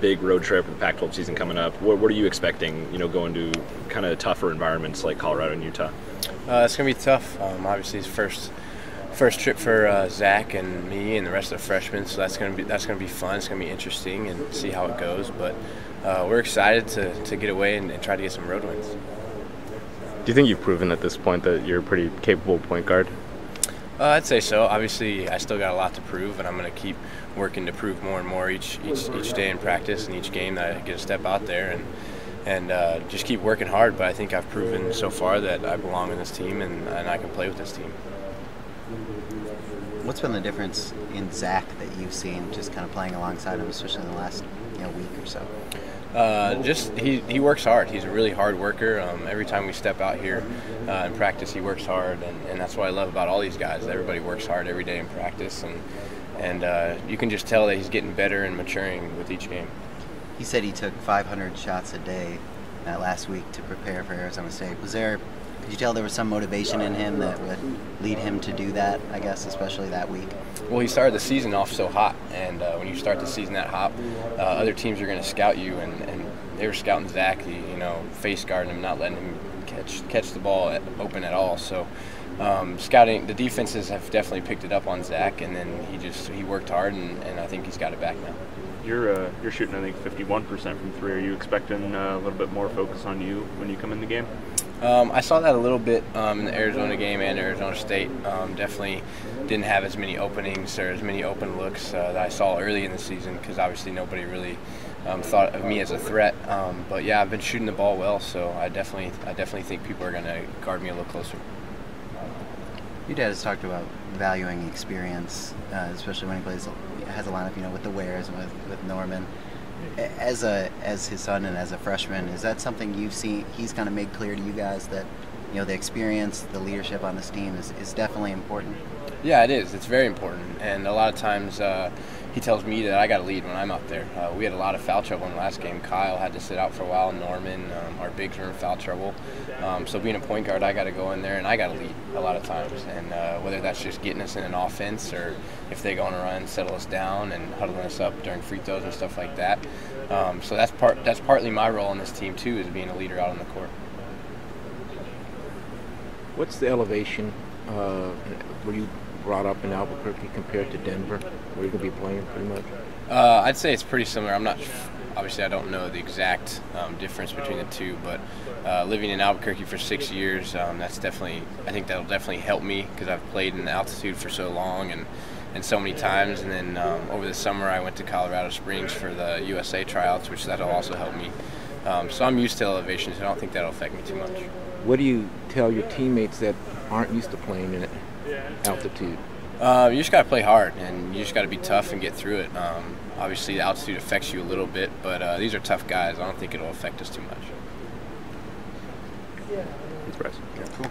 big road trip with the Pac-12 season coming up. What are you expecting, going to kind of tougher environments like Colorado and Utah? It's going to be tough. Obviously, it's first trip for Zach and me and the rest of the freshmen, so that's going to be fun. It's going to be interesting and see how it goes. But we're excited to get away and try to get some road wins. Do you think you've proven at this point that you're a pretty capable point guard? I'd say so. Obviously, I still got a lot to prove, and I'm going to keep working to prove more and more each day in practice and each game that I get to step out there and just keep working hard. But I think I've proven so far that I belong in this team and I can play with this team. What's been the difference in Zach that you've seen just kind of playing alongside him, especially in the last week or so? Just he works hard. He's a really hard worker. Every time we step out here in practice, he works hard, and that's what I love about all these guys. Everybody works hard every day in practice, and you can just tell that he's getting better and maturing with each game. He said he took 500 shots a day last week to prepare for Arizona State. Could you tell there was some motivation in him that would lead him to do that, I guess, especially that week? Well, he started the season off so hot, and when you start the season that hot, other teams are going to scout you, and they were scouting Zach, face guarding him, not letting him catch the ball open at all. So scouting, the defenses have definitely picked it up on Zach, and then he worked hard, and I think he's got it back now. You're shooting, I think, 51% from three. Are you expecting a little bit more focus on you when you come in the game? I saw that a little bit in the Arizona game and Arizona State. Definitely didn't have as many openings or as many open looks that I saw early in the season because obviously nobody really thought of me as a threat. But yeah, I've been shooting the ball well, so I definitely think people are going to guard me a little closer. Your dad has talked about valuing experience, especially when he has a lineup, with the Wares and with Norman. As his son and as a freshman, is that something you've seen he's kind of made clear to you guys that the experience, the leadership on this team is definitely important? Yeah, it is. It's very important, and a lot of times he tells me that I got to lead when I'm out there. We had a lot of foul trouble in the last game. Kyle had to sit out for a while. Norman, our bigs were in foul trouble. So being a point guard, I got to go in there and I got to lead a lot of times. And whether that's just getting us in an offense or if they go on a run, settle us down and huddling us up during free throws and stuff like that. So that's partly my role in this team too, is being a leader out on the court. What's the elevation? Were you brought up in Albuquerque compared to Denver, where you could be playing pretty much? I'd say it's pretty similar. Obviously I don't know the exact difference between the two, but living in Albuquerque for 6 years, I think that'll definitely help me because I've played in altitude for so long and so many times. And then over the summer I went to Colorado Springs for the USA tryouts, which that'll also help me. So I'm used to elevations. I don't think that'll affect me too much. What do you tell your teammates that aren't used to playing in altitude? You just got to play hard, and you just got to be tough and get through it. Obviously, the altitude affects you a little bit, but these are tough guys. I don't think it'll affect us too much. Thanks, Bryce. Cool.